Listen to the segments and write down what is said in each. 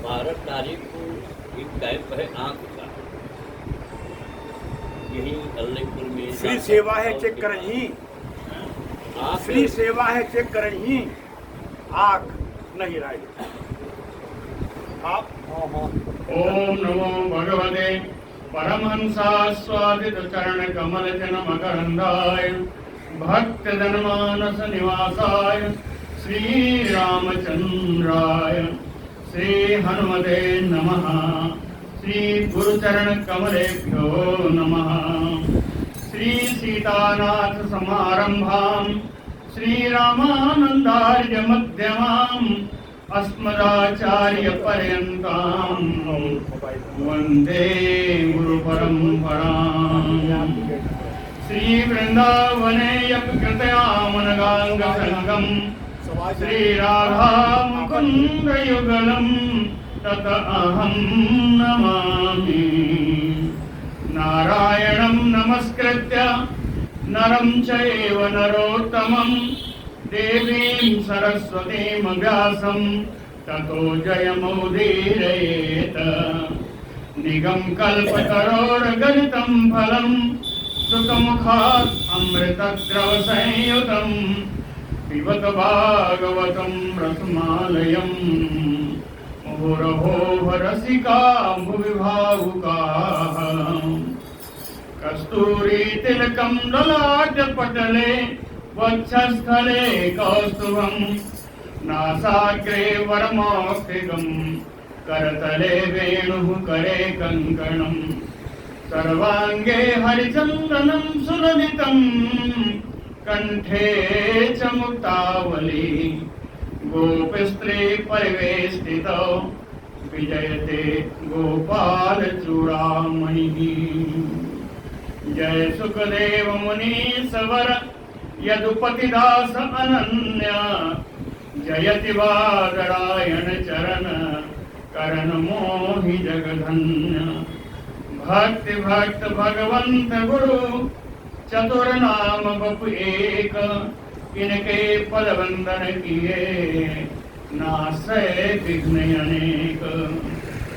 12 तारीख को एक कैंप है आँख का, यही अल्लाहपुर में फ्री सेवा है, चेक करें ही। फ्री सेवा है, चेक करें ही। आँख नहीं राय आप। ओम नमो भगवते परमहंसास्वादित चरण कमल जन मकरंदाय भक्त जनमानस निवासाय श्री रामचंद्राय श्री हनुमते नमः। श्री गुरुचरण कमलेभ्यो नमः। श्री सीतानाथ समारंभां श्री रामानंदार्य मध्यमां अस्मदाचार्य पर्यन्तां वंदे गुरु परंपरां। श्री वृंदावने यत्कृतयामनगांग संगम श्री राधा मुकुंद युगलम तत अहं नमामि। नारायणं नमस्कृत्य नरं चैव नरोत्तमं देवीं सरस्वतीं व्यासं ततो जयमुदीरयेत्। निगम कल्पतरोर्गलितं फलं सुखमुखात् अमृतद्रव संयुतं पिबत भागवतं रसमालयं। मुहुरहो रसिका भुवि भावुकाः कस्तूरी तिलकं ललाटपटले वक्षस्थले कौस्तुभं नासाग्रे वरमौक्तिकं करतले वेणुः करे कङ्कणं। सर्वाङ्गे हरिचन्दनं सुललितं कंठे च मुक्तावली गोपस्त्री परिवेष्टितो विजयते गोपाल चूड़ामणिः। जय सुखदेव मुनीश्वर यदुपतिदास अनन्या जयति बादरायण चरण करण मोहि जगधन्य। भक्ति भक्त भगवंत गुरु चतुर नाम बपु एक इनके पद वंदन किए नासै विघ्न अनेक।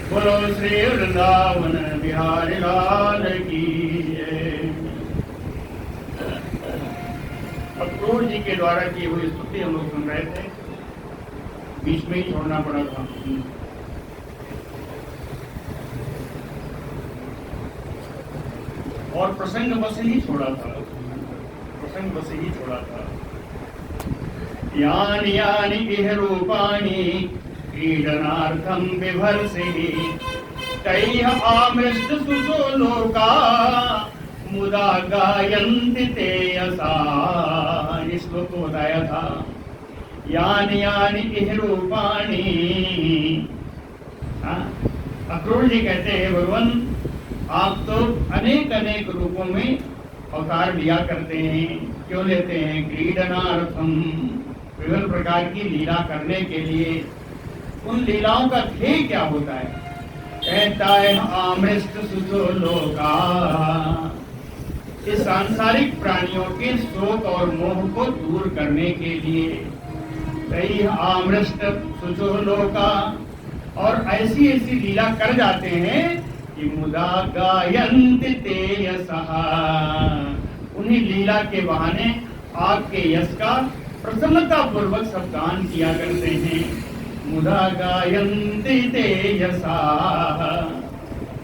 बोलो श्री वृंदावन बिहारी लाल की जय। अक्रूर जी के द्वारा की हुई स्तुति हम लोग सुन रहे थे, बीच में ही छोड़ना पड़ा था। और प्रसंग बस ही छोड़ा था, प्रसंग बस ही छोड़ा था। यानि यानि इह रूपाणि क्रीडनार्थं बिभर्षिः तैः आमृष्ट सुसो लोका मुदा गायन्ति ते यसा। इस श्लोक को बताया था। यानि यानि इह रूपाणि। अक्रूर जी कहते हैं भगवान आप तो अनेक अनेक रूपों में अवतार लिया करते हैं। क्यों लेते हैं? क्रीडनार्थम, विभिन्न प्रकार की लीला करने के लिए। उन लीलाओं का ध्येय क्या होता है? कहता है आमृष्ट सुसो लोका, इस सांसारिक प्राणियों के शोक और मोह को दूर करने के लिए। सही आमृष्ट सुसो लोका, और ऐसी ऐसी लीला कर जाते हैं कि मुदा गायन्ति ते यशः, उन्हीं लीला के बहाने आपके यश का प्रसन्नता पूर्वक सब गान किया करते हैं। मुदा गायन्ति ते यशः।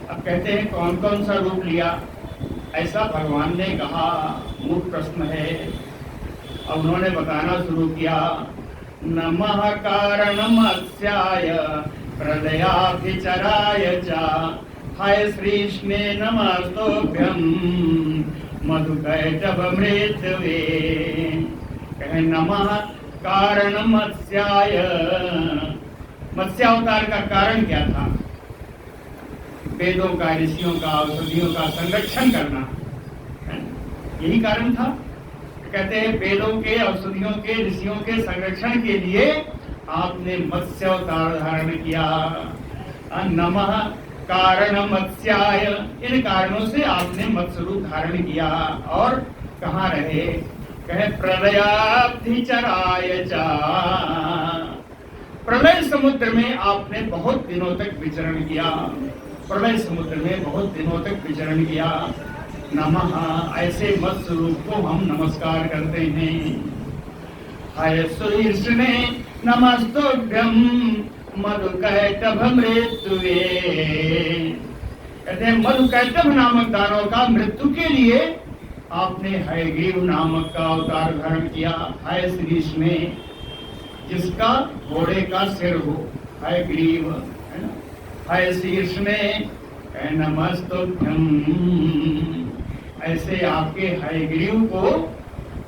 अब कहते हैं कौन कौन सा रूप लिया? ऐसा भगवान ने कहा, मूल प्रश्न है। अब उन्होंने बताना शुरू किया। नमः कारणमस्याय प्रलयाभिचराय च हाय श्रीष्णे नमस्तोभ्यं मधुकैटभ मृत्यवे। कहे नमः कारण मत्स्याय। मत्स्यावतार का कारण क्या था? वेदों का, ऋषियों का, औषधियों का संरक्षण करना, यही कारण था। कहते हैं वेदों के, औषधियों के, ऋषियों के संरक्षण के लिए आपने मत्स्य अवतार धारण किया। नमः कारण मत्स्याय, इन कारणों से आपने मत्स्य रूप धारण किया। और कहाँ रहे? कहे प्रलयाब्धिचराय च, प्रलय समुद्र में आपने बहुत दिनों तक विचरण किया, प्रलय समुद्र में बहुत दिनों तक विचरण किया। नमः, ऐसे मत्स्य रूप को हम नमस्कार करते हैं। हाय सुरीर्षणे नमस्तुभ्यं मधुकैटभ मृत्युवे। कहते हैं मधुकैटभ नामक दानव का मृत्यु के लिए आपने हयग्रीव नामक का अवतार धारण किया। हाय शीर्ष में जिसका घोड़े का सिर हो, हयग्रीव, है ना। हाय शीर्ष में नमस्तुभ्यं, ऐसे आपके हयग्रीव को,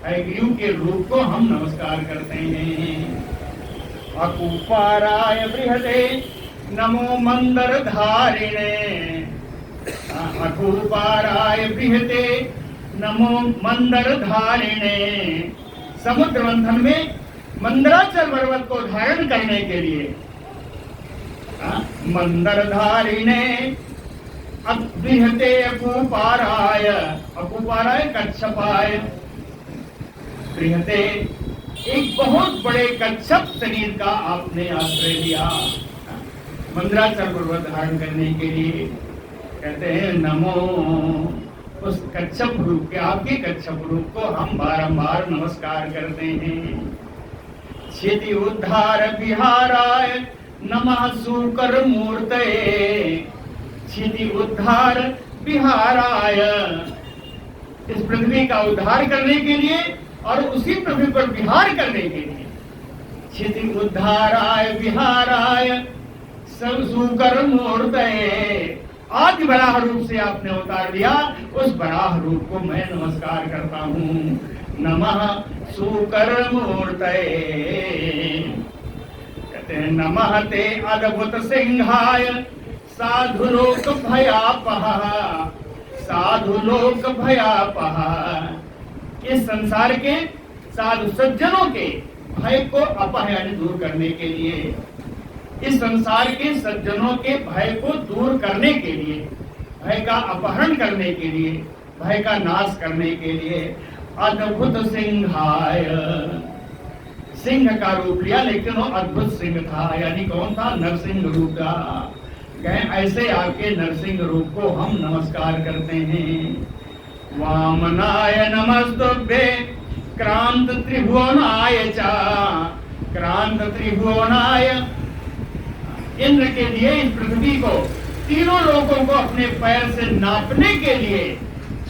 हयग्रीव के रूप को हम नमस्कार करते हैं। अकुपाराय बृहते नमो मंदर धारिणे। अकुपाराय बृहते नमो मंदर धारिणे। समुद्र मंथन में मंदराचल पर्वत को धारण करने के लिए मंदर धारिणे। बृहते अकुपाराय, अकुपाराय कच्छपाय, बृहते एक बहुत बड़े कच्छप शरीर का आपने आश्रय लिया मंदराचल पर्वत धारण करने के लिए। कहते हैं नमो, उस कच्छप रूप के, आपके कच्छप रूप को हम बारंबार नमस्कार करते हैं। क्षिति उद्धार विहाराय नमः सूकर मूर्तये। क्षिति उद्धार विहाराय, इस पृथ्वी का उद्धार करने के लिए और उसी पृथ्वी पर विहार करने के लिए। क्षिति उद्धाराय विहाराय सब सूकर मूर्तये। आदि बराह रूप से आपने अवतार लिया, उस बराह रूप को मैं नमस्कार करता हूँ। नमः सूकर मूर्तये। कहते हैं नमः ते अद्भुत सिंहाय साधुलोक भयापह। साधुलोक भयापह, इस संसार के साधु सज्जनों के भय को अपह यानी दूर करने के लिए, इस संसार के सज्जनों के भय को दूर करने के लिए, भय का अपहरण करने के लिए, भय का नाश करने के लिए अद्भुत सिंहाय। सिंह का रूप लिया, लेकिन वो अद्भुत सिंह था, यानी कौन था? नरसिंह रूप का। कहें ऐसे आपके नरसिंह रूप को हम नमस्कार करते हैं। वामनाय नमस्तुभ्ये क्रांत त्रिभुवनाय च। क्रांत त्रिभुवनाय, इंद्र के लिए इस पृथ्वी को, तीनों लोगों को अपने पैर से नापने के लिए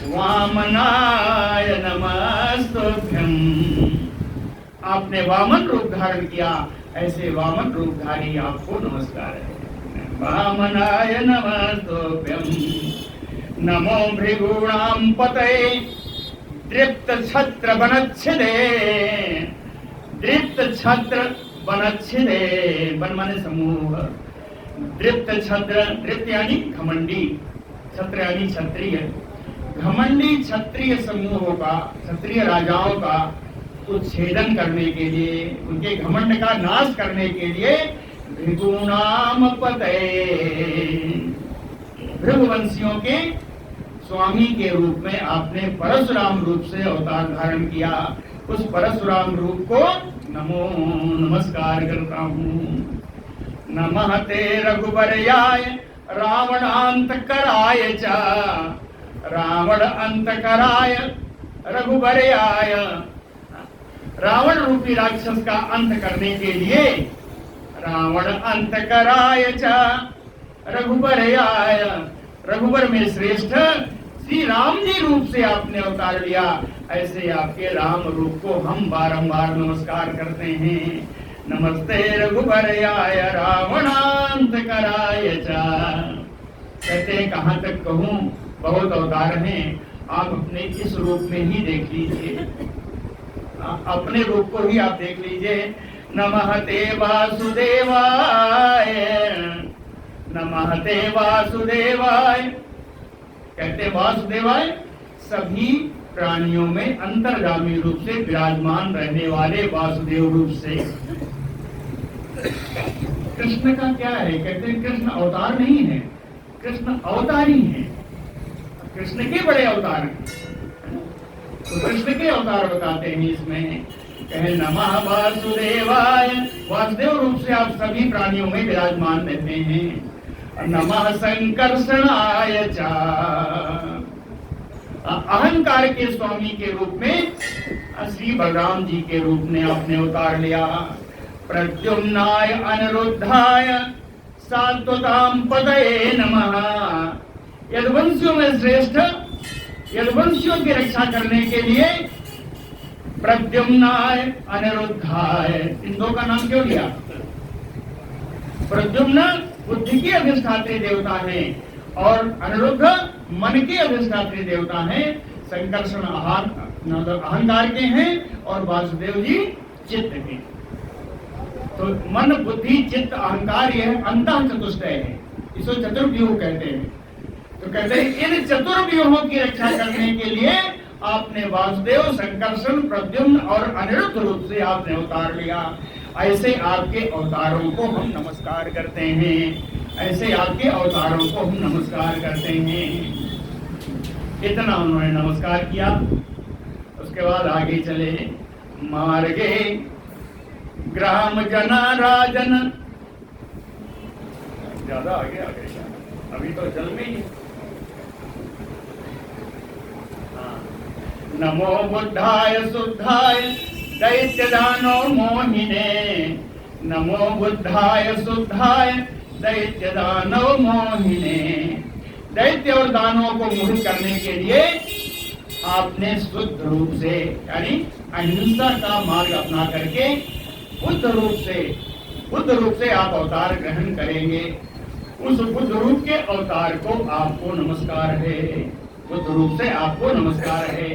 वामनाय नमस्तुभ्यं, आपने वामन रूप धारण किया। ऐसे वामन रूपधारी आपको नमस्कार है। वामनाय नमस्तुभ्यं नमो भृगूणां पतये दृप्त छत्र वनच्छिदे। दृप्त छत्र वनच्छिदे, वन माने समूह। दृप्त छत्र, दृप्त यानी घमंडी, छत्र यानी क्षत्रिय। घमंडी क्षत्रिय समूहों का, क्षत्रिय राजाओं का उच्छेदन करने के लिए, उनके घमंड का नाश करने के लिए भृगुनाम पतये, भृगुवंशियों के स्वामी के रूप में आपने परशुराम रूप से अवतार धारण किया। उस परशुराम रूप को नमो नमस्कार करता हूँ। नमः ते रघुवरयाय रावणांतकराय च। रावण अंतकराय रघुवरयाय, रावण रूपी राक्षस का अंत करने के लिए रावण अंतकराय च रघुवरयाय, रघुवर में श्रेष्ठ श्री राम जी रूप से आपने अवतार लिया। ऐसे आपके राम रूप को हम बारंबार नमस्कार करते हैं। नमस्ते रघुवरयाय रावणांतकराय च। कहते हैं कहाँ तक कहूँ, बहुत अवतार हैं, आप अपने इस रूप में ही देख लीजिए, अपने रूप को ही आप देख लीजिए। नमः ते वासुदेवाय, नमः ते वासुदेवाय। कहते वासुदेवाय, सभी प्राणियों में अंतर्गामी रूप से विराजमान रहने वाले वासुदेव रूप से। कृष्ण का क्या है? कहते हैं कृष्ण अवतार नहीं है, कृष्ण अवतारी है। कृष्ण के बड़े अवतार हैं, तो कृष्ण के अवतार बताते हैं इसमें। कहे नमः वासुदेवाय वासुदेव रूप से आप सभी प्राणियों में विराजमान रहते हैं। नमः संकर्षणाय च, अहंकार के स्वामी के रूप में श्री बलराम जी के रूप में आपने उतार लिया। प्रद्युम्नाय अनिरुद्धाय सात्वताम पदये नमः, यदुवंशियों में श्रेष्ठ, यदुवंशियों की रक्षा करने के लिए प्रद्युम्नाय अनिरुद्धाय, इन दो का नाम क्यों लिया? प्रद्युम्न बुद्धि के अधिष्ठात्री देवता हैं और अनिरुद्ध मन के अधिष्ठात्री देवता हैं। संकर्षण अहंकार के हैं और वासुदेव जी चित्त के। तो मन बुद्धि चित्त अहंकार यह अंतः चतुष्टय है, इसको चतुर्व्यूह कहते हैं। तो कहते हैं इन चतुर्व्यूहों की रक्षा करने के लिए आपने वासुदेव, संकर्षण, प्रद्युम्न और अनिरुद्ध रूप से आपने अवतार लिया। ऐसे आपके अवतारों को हम नमस्कार करते हैं, ऐसे आपके अवतारों को हम नमस्कार करते हैं। इतना उन्होंने नमस्कार किया। उसके बाद आगे चले। मार्गे ग्राम जना राजन, ज्यादा आगे आ गए, अभी तो जल में ही। नमो बुद्धाय शुद्धाय दैत्य दानो मोहिने, नमो बुद्धाय शुद्धाय दैत्य दानो मोहिने। दैत्य और दानों को मोहित करने के लिए आपने शुद्ध रूप से यानी अहिंसा का मार्ग अपना करके बुद्ध रूप से आप अवतार ग्रहण करेंगे। उस बुद्ध रूप के अवतार को आपको नमस्कार है, बुद्ध रूप से आपको नमस्कार है।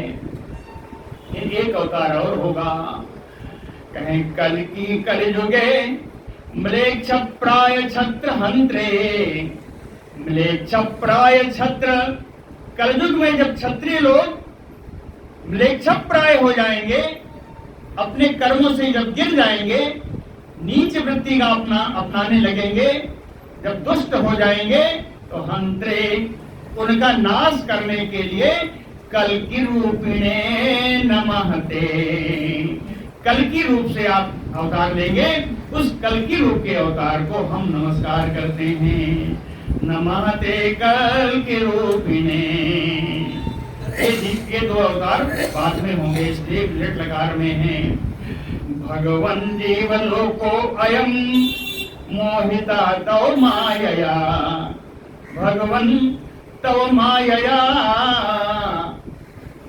एक अवतार और होगा, कहें कल की कलयुगे म्लेच्छ प्राय छत्र हंत्रे, म्लेच्छ प्राय छत्र। कलयुग में जब क्षत्रिय लोग म्लेच्छ प्राय हो जाएंगे, अपने कर्मों से जब गिर जाएंगे, नीच वृत्ति का अपनाने लगेंगे, जब दुष्ट हो जाएंगे, तो हंत्रे उनका नाश करने के लिए कल की रूपिणे नमस्ते, कल की रूप से आप अवतार लेंगे। उस कल की रूप के अवतार को हम नमस्कार करते हैं। नमस्ते कल की रूपिणे। ये दो अवतार बाद में होंगे, इसलिए विराट लकार में है। भगवन जीवलोको अयम मोहिता तव मायया, भगवन तव मायया।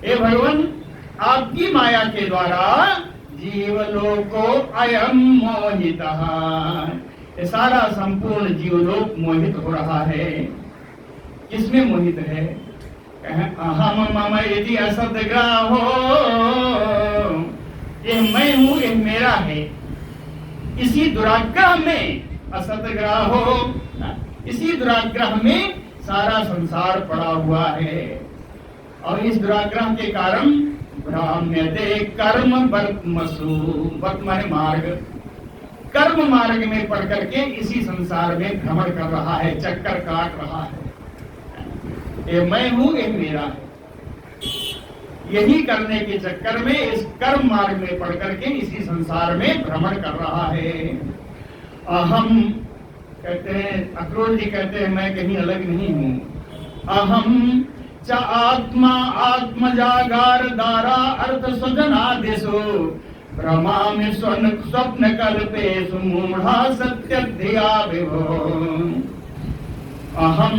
हे भगवान, आपकी माया के द्वारा जीवलोको अयम मोहिता, ये सारा संपूर्ण जीवलोक मोहित हो रहा है। किसमें मोहित है? अहम मम यदि असद्ग्राहो, ये मैं हूं, ये मेरा है। इसी दुराग्रह में असद्ग्राहो, इसी दुराग्रह में सारा संसार पड़ा हुआ है। और इस दुराग्रह के कारण भ्राम्यते कर्म वर्तमसु, वर्त माने मार्ग, कर्म मार्ग में पड़ करके इसी संसार में भ्रमण कर रहा है, चक्कर काट रहा है। ये मैं हूं, ये मेरा है। यही करने के चक्कर में इस कर्म मार्ग में पड़ करके इसी संसार में भ्रमण कर रहा है। अहम कहते हैं, अक्रोल जी कहते हैं मैं कहीं अलग नहीं हूं। अहम च आत्मा आत्मजागार दारा अर्थ स्वजनादिषु भ्रमामि स्वप्न कल्पेषु मूढ़ा सत्यधिया विभो। अहम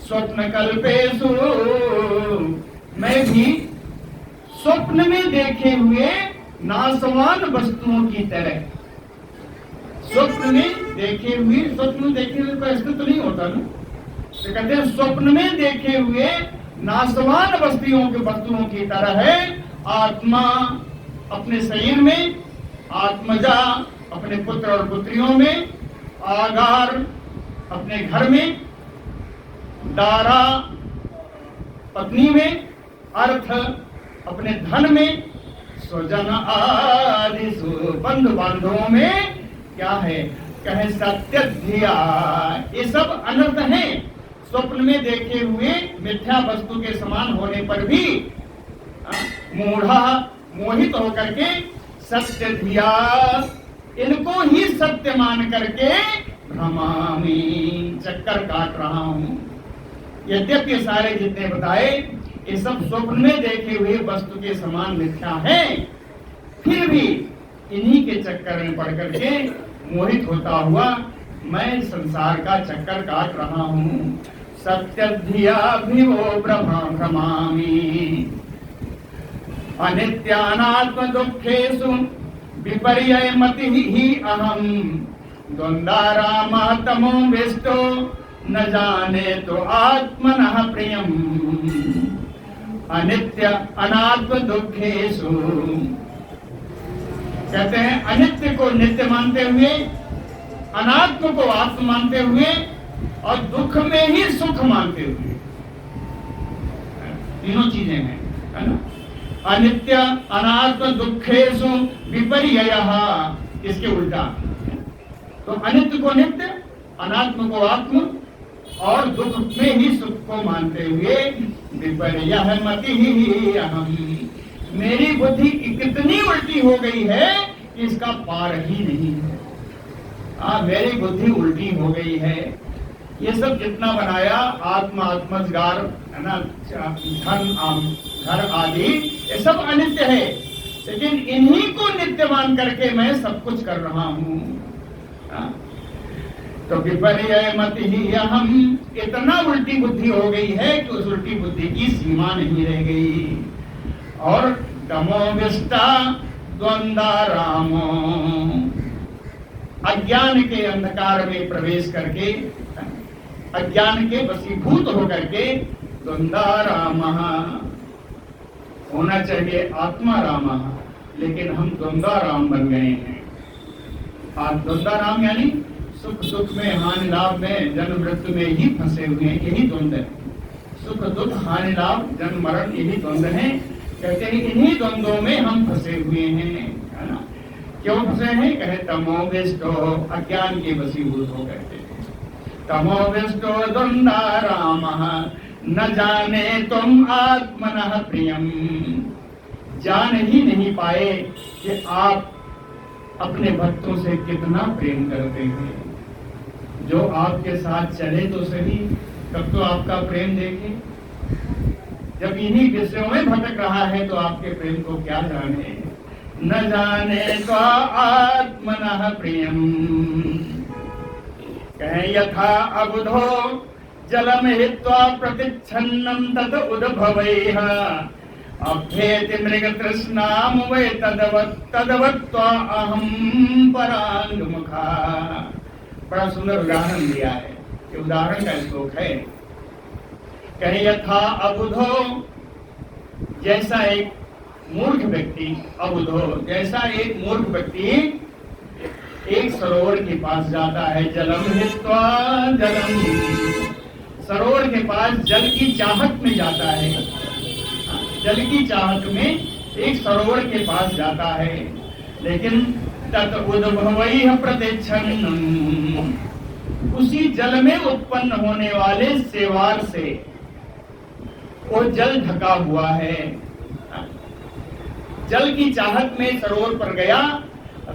स्वप्न कल्पेषु, मैं भी स्वप्न में देखे हुए नाशवान वस्तुओं की तरह, स्वप्न में देखे हुए का अस्तित्व नहीं होता ना, तो कहते हैं स्वप्न में देखे हुए नाशवान वस्तुओं की तरह है। आत्मा अपने शरीर में, आत्मजा अपने पुत्र और पुत्रियों में, आगार अपने घर में, दारा पत्नी में, अर्थ अपने धन में, स्वजन आदि बंधु बांधवों में क्या है? कहे सत्य धिया। ये सब अनर्थ है। स्वप्न में देखे हुए मिथ्या वस्तु के समान होने पर भी मूढ़ा मोहित होकर के सत्य धिया इनको ही सत्य मान करके भ्रमामि, चक्कर काट रहा हूं। यद्यपि ये सारे जितने बताए ये सब स्वप्न में देखे हुए वस्तु के समान मिथ्या हैं, फिर भी इन्हीं के चक्कर में पड़ करके मोहित होता हुआ मैं संसार का चक्कर काट रहा हूं। सत्यधियाभिवो भ्रमामि अनित्यानात्म दुखेषु विपर्ययमति ही अहम द्वंद्वारामः तमो विष्टो न जाने तो आत्मनः प्रियम अनित्य अनात्म दुखेषु। कहते हैं अनित्य को नित्य मानते हुए, अनात्म को आत्म मानते हुए और दुख में ही सुख मानते हुए, तीनों चीजें हैं, है ना। अनित्य अनात्म दुखेषु विपर्ययः, इसके उल्टा। तो अनित्य को नित्य, अनात्म को आत्म और दुख में ही सुख को मानते हुए विपर्ययमति ही अहम, मेरी बुद्धि कितनी उल्टी हो गई है कि इसका पार ही नहीं है। मेरी बुद्धि उल्टी हो गई है। ये सब जितना बनाया आत्मा आत्मजगार, है ना, धन घर आदि, ये सब अनित्य है, लेकिन इन्हीं को नित्य मान करके मैं सब कुछ कर रहा हूं। तो विपर्ययमति ही अहम, इतना उल्टी बुद्धि हो गई है कि उस उल्टी बुद्धि की सीमा नहीं रह गई। और तमोविष्टा द्वंद्वारामो, अज्ञान के अंधकार में प्रवेश करके, अज्ञान के वशीभूत होकर के द्वंद्वारामः, होना चाहिए आत्मारामः, लेकिन हम द्वंद्वाराम बन गए हैं। द्वंद्वाराम यानी सुख दुख में, हानि लाभ में, जन्म मृत्यु में ही फंसे हुए हैं, यही द्वंद्व है। सुख दुख हानि लाभ जन्म मरण यही द्वंद्व है। कहते हैं इन्हीं द्वंद्वों में हम फंसे हुए हैं, है ना। क्यों फंसे हैं? कहे तमोविष्टो, अज्ञान के वशीभूत हो गए। तमोविष्टो द्वंद्वारामः न जाने तुम आत्मनः प्रियम, जान ही नहीं पाए कि आप अपने भक्तों से कितना प्रेम करते हैं। जो आपके साथ चले तो सही, तब तो आपका प्रेम देखे। जब इन्हीं विषयों में भटक रहा है तो आपके प्रेम को क्या जाने। न जाने तो आत्मनः प्रियम, कहे यथा अबुधो जलम हित्वा प्रतिच्छन्नम तत उद्भवैः अभ्येति मृग तृष्णाम वै तदवत्त्वा अहम परांगमुखा। बड़ा सुंदर उदाहरण दिया है, ये उदाहरण का श्लोक है। कहे यथा अबुधो, जैसा एक मूर्ख व्यक्ति, अबुधो जैसा एक मूर्ख व्यक्ति एक सरोवर के पास जाता है, जलम हित्वा जलम, सरोवर के पास जल की चाहत में जाता है, जल की चाहत में एक सरोवर के पास जाता है, लेकिन तत उद्भवैः प्रतिच्छन्नम, उसी जल में उत्पन्न होने वाले सेवार से वो जल ढका हुआ है। जल की चाहत में सरोवर पर गया,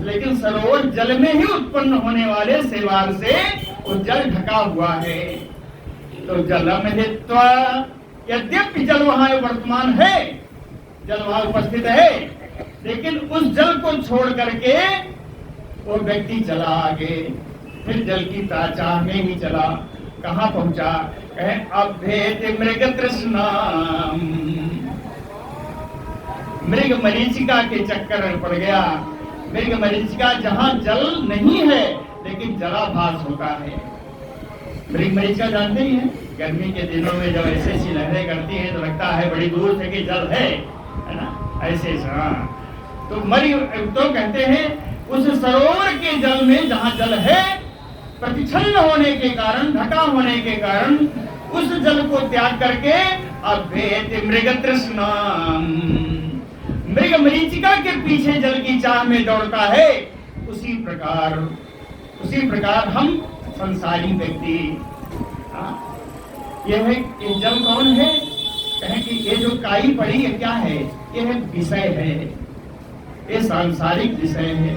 लेकिन सरोवर जल में ही उत्पन्न होने वाले सेवार से वो जल ढका हुआ है। तो जलम हित्वा, यद्यपि जल वहां वर्तमान है, जल वहां उपस्थित है, लेकिन उस जल को छोड़ करके वो व्यक्ति चला आगे, फिर जल की चाह में ही चला। कहाँ पहुंचा? कहे अभ्येति मृग तृष्णाम, मृग मरीचिका के चक्कर में पड़ गया। मृग मरीचिका जहाँ जल नहीं है लेकिन जलाभास होता है। मृग मरीचिका जानते ही हैं, गर्मी के दिनों में जब ऐसे ऐसी लहरें करती हैं तो लगता है बड़ी दूर से कि जल है ना, ऐसे। तो तो कहते हैं उस सरोवर के जल में जहाँ जल है, प्रतिच्छन्न होने के कारण, ढका होने के कारण, उस जल को त्याग करके अभ्येति मृग तृष्णाम, मृग मरीचिका के पीछे जल की चाह में दौड़ता है। उसी प्रकार हम संसारी व्यक्ति, यह है ये जल कौन है? कहें कि ये जो काई पड़ी है क्या है? ये है विषय है, ये सांसारिक विषय है।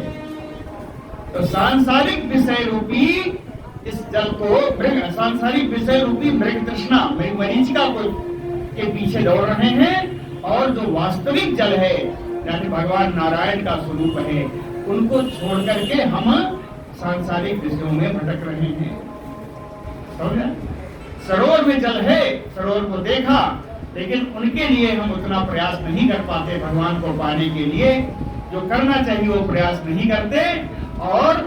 तो सांसारिक विषय रूपी इस जल को सांसारिक विषय रूपी मृग तृष्णा मरीचिका को के पीछे दौड़ रहे हैं, और जो वास्तविक जल है यानी भगवान नारायण का स्वरूप है, उनको छोड़ करके हम सांसारिक विषयों में भटक रहे हैं। समझा? सरोवर में जल है, सरोवर को देखा, लेकिन उनके लिए हम उतना प्रयास नहीं कर पाते भगवान को पाने के लिए, जो करना चाहिए वो प्रयास नहीं करते और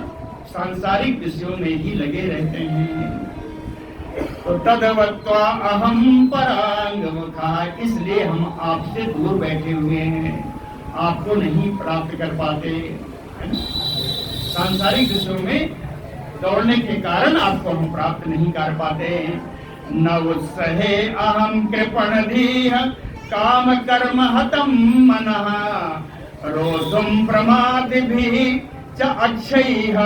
सांसारिक विषयों में ही लगे रहते हैं। तो तदवत्वा अहम परांगमुखा, इसलिए हम आपसे दूर बैठे हुए हैं, आपको नहीं प्राप्त कर पाते। सांसारिक विषयों में दौड़ने के कारण आपको हम प्राप्त नहीं कर पाते। न उत्सहे अहम कृपणधीः काम कर्म हतम मनः रोधुम प्रमादिभिः च अक्षयः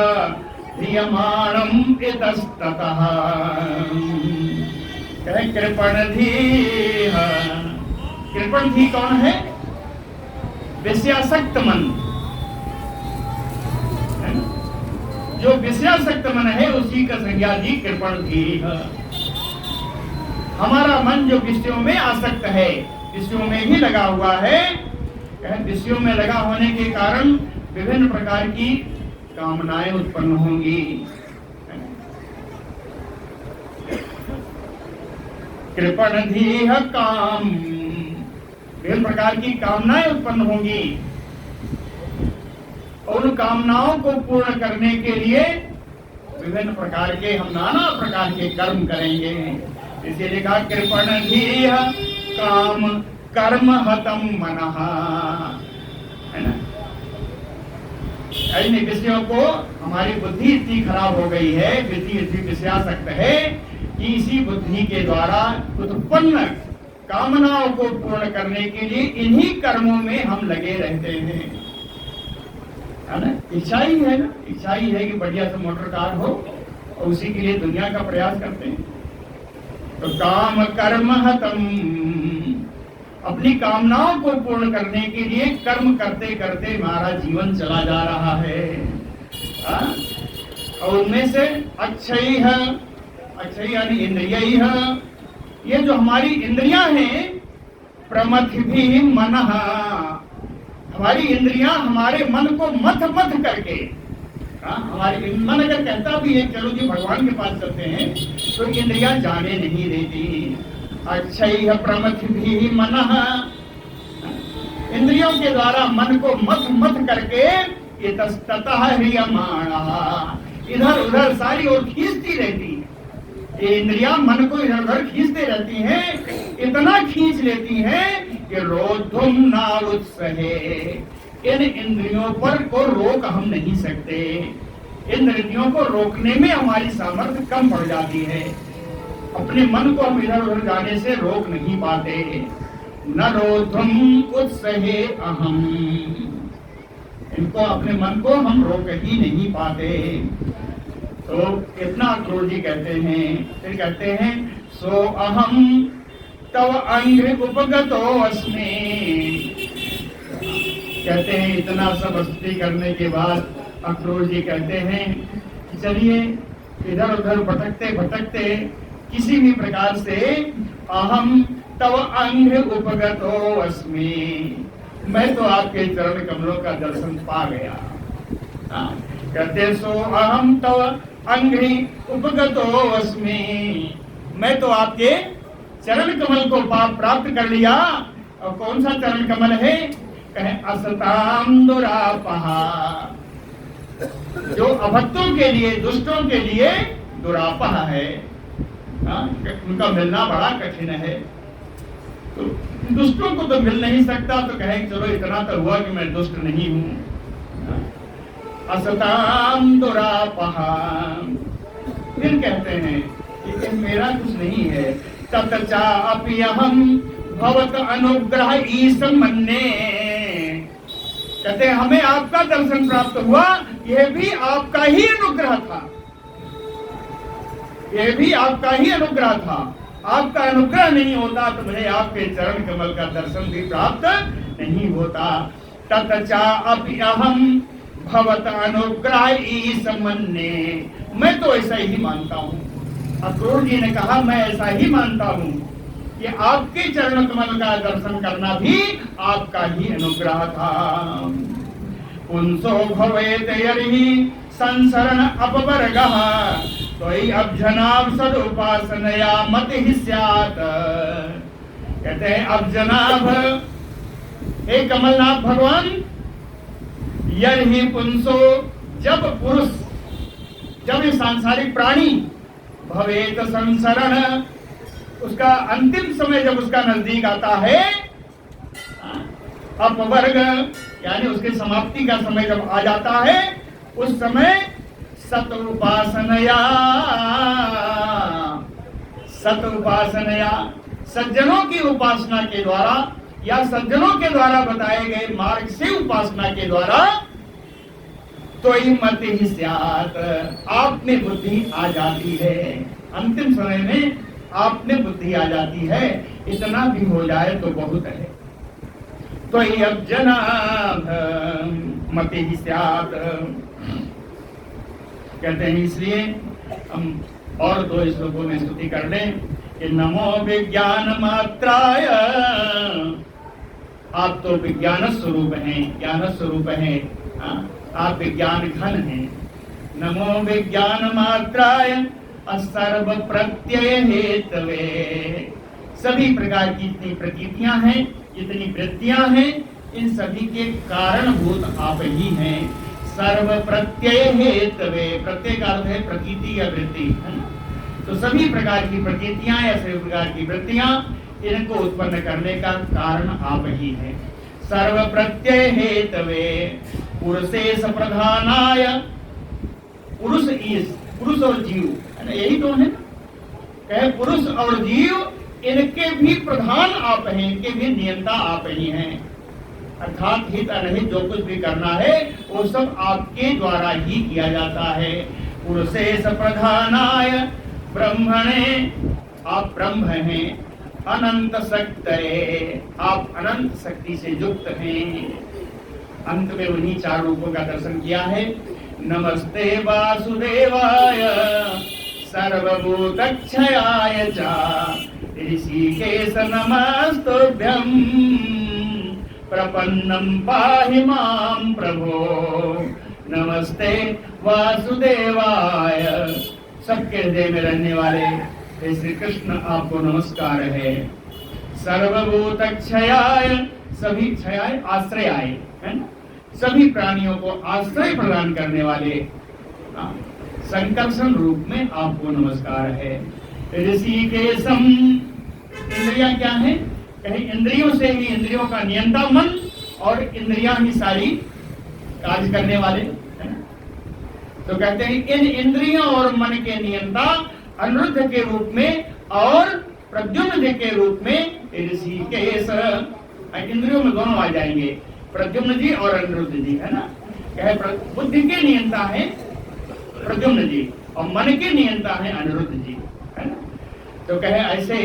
क्रियमाणम् इतस्ततः। कृपणधीः, कृपणधी कौन है? विषयासक्त मन। जो विषयासक्त मन है उसी का संज्ञा दी कृपणधीः। हमारा मन जो विषयों में आसक्त है, विषयों में ही लगा हुआ है, विषयों में लगा होने के कारण विभिन्न प्रकार की कामनाएं उत्पन्न होंगी। कृपणधीः काम, विभिन्न प्रकार की कामनाएं उत्पन्न होंगी, और उन कामनाओं को पूर्ण करने के लिए विभिन्न प्रकार के हम नाना प्रकार के कर्म करेंगे। इसे लिखा कृपणधीः काम कर्म हतम मनः, है ना? इन विषयों को हमारी बुद्धि इतनी खराब हो गई है, बुद्धि इतनी विषयासक्त है कि इसी बुद्धि के द्वारा उत्पन्न कामनाओं को पूर्ण करने के लिए इन्हीं कर्मों में हम लगे रहते हैं, है ना? इच्छा ही है ना, इच्छा ही है कि बढ़िया से मोटर कार हो, और उसी के लिए दुनिया का प्रयास करते हैं। तो काम कर्म हतम, अपनी कामनाओं को पूर्ण करने के लिए कर्म करते करते हमारा जीवन चला जा रहा है। और उनमें से अक्षय है, अक्षय यानी इंद्रिय है, ये जो हमारी इंद्रियां हैं, प्रमथिभिः मनः, हमारी इंद्रियां हमारे मन को मथ मथ करके, हमारे मन अगर कहता भी है चलो जी भगवान के पास चलते हैं, तो इंद्रियां जाने नहीं देती। अक्षय प्रमथिभिः मनः, इंद्रियों के द्वारा मन को मथ मथ करके इतस्ततः ह्रियमाणः, इधर उधर सारी ओर खींचती रहती है। ये इंद्रियां मन को इधर उधर खींचते रहती हैं, इतना खींच लेती हैं कि रोधुम न उत्सहे, इन इंद्रियों पर को रोक हम नहीं सकते। इन इंद्रियों को रोकने में हमारी सामर्थ्य कम पड़ जाती है, अपने मन को हम इधर उधर जाने से रोक नहीं पाते। न रोधुम उत्सहे अहम, इनको अपने मन को हम रोक ही नहीं पाते। तो इतना अक्रूर जी कहते हैं, फिर कहते हैं सो अहम तव अंग्र उपगतो अस्मि। कहते हैं इतना सब स्तुति करने के बाद अक्रूर जी कहते हैं चलिए इधर उधर भटकते भटकते किसी भी प्रकार से अहम तव अंग उपगतो अस्मि, मैं तो आपके चरण कमलों का दर्शन पा गया। कहते सो अहम तव अंघ्रि उपगतो अस्मि, मैं तो आपके चरण कमल को प्राप्त कर लिया। और कौन सा चरण कमल है? कहे असताम दुरापहा, जो अभक्तों के लिए, दुष्टों के लिए दुरापह है, उनका मिलना बड़ा कठिन है। तो दुष्टों को तो मिल नहीं सकता, तो कहे चलो इतना तो हुआ कि मैं दुष्ट नहीं हूं। असताम दुरापहा, फिर कहते हैं कि मेरा कुछ नहीं है। ततचा अपि अहम भवत अनुग्रह ईश मन्ने, कहते हैं हमें आपका दर्शन प्राप्त हुआ, यह भी आपका ही अनुग्रह था, यह भी आपका ही अनुग्रह था। आपका अनुग्रह नहीं होता तो मुझे आपके चरण कमल का दर्शन भी प्राप्त नहीं होता। ततचा अपि अहम भवत अनुग्रह ईस मन्ने, मैं तो ऐसा ही मानता हूँ। अक्रूर जी ने कहा मैं ऐसा ही मानता हूँ कि आपके चरण कमल का दर्शन करना भी आपका ही अनुग्रह था। पुंसो भवेत यर्हि संसरण अपवर्गः, त्वयि अब्जनाभ सदुपासनया मतिः स्यात्। कहते हैं अब्जनाभ, हे कमलनाथ भगवान, यर्हि पुंसो, जब पुरुष, जब ये सांसारिक प्राणी, भवेत संसरण, उसका अंतिम समय जब उसका नजदीक आता है, अपवर्ग यानी उसके समाप्ति का समय जब आ जाता है, उस समय सत उपासनया, सत उपासनया, सज्जनों की उपासना के द्वारा या सज्जनों के द्वारा बताए गए मार्ग से उपासना के द्वारा, तो ही मति ही स्यात्, आप में बुद्धि आ जाती है। अंतिम समय में आप में बुद्धि आ जाती है, इतना भी हो जाए तो बहुत है। तो ही अब जनाभ मति ही स्यात्, कहते हैं। इसलिए हम और 2 श्लोकों में स्तुति कर लें कि नमो विज्ञान मात्राय, आप तो विज्ञान स्वरूप हैं, ज्ञान स्वरूप हैं, आप विज्ञान घन हैं। नमो विज्ञान मात्राय सर्व प्रत्यय हेतवे, सभी प्रकार की जितनी प्रतीतियां हैं, जितनी वृत्तियां हैं, इन सभी के कारणभूत आप ही हैं। सर्व प्रत्यय हेतवे, प्रत्यय का अर्थ है प्रतीति या वृत्ति, है ना? तो सभी प्रकार की प्रतीतियां या सभी प्रकार की वृत्तियां, इनको उत्पन्न करने का कारण आप ही हैं। सर्व प्रत्यय हेतवे पुरुषेश प्रधानाय, पुरुष ईश, पुरुष और जीव, है ना, यही तो है। कहे पुरुष और जीव, इनके भी प्रधान आप हैं, इनके भी नियंता आप ही हैं। अर्थात हित अनहित जो कुछ भी करना है वो सब आपके द्वारा ही किया जाता है। पुरुषेश प्रधानाय ब्रह्मणे, आप ब्रह्म हैं। अनंत शक्तये, आप अनंत शक्ति से युक्त हैं। अंत में उन्हीं 4 रूपों का दर्शन किया है। नमस्ते वासुदेवाय सर्वभूतक्षयाय च, ऋषिकेश नमस्तुभ्यं प्रपन्नं पाहि मां प्रभो। नमस्ते वासुदेवाय, सबके हृदय में रहने वाले हे श्री कृष्ण, आपको नमस्कार है। सर्वभूतक्षयाय, सभी क्षयाय आश्रयाय, है ना, सभी प्राणियों को आश्रय प्रदान करने वाले संकर्षण रूप में आपको नमस्कार है। ऋषिकेशम, इंद्रियां क्या है? कहीं इंद्रियों से ही, इंद्रियों का नियंता मन, और इंद्रियां ही सारी कार्य करने वाले, है ना? तो कहते हैं इन इंद्रियों और मन के नियंता अनिरुद्ध के रूप में और प्रद्युम्न जी के रूप में ऋषिकेश, इंद्रियों में दोनों आ जाएंगे, प्रद्युम्न जी और अनिरुद्ध जी, है ना। कहे बुद्धि के नियंता है प्रद्युम्न जी और मन के नियंता है अनिरुद्ध जी, है ना। तो कहे ऐसे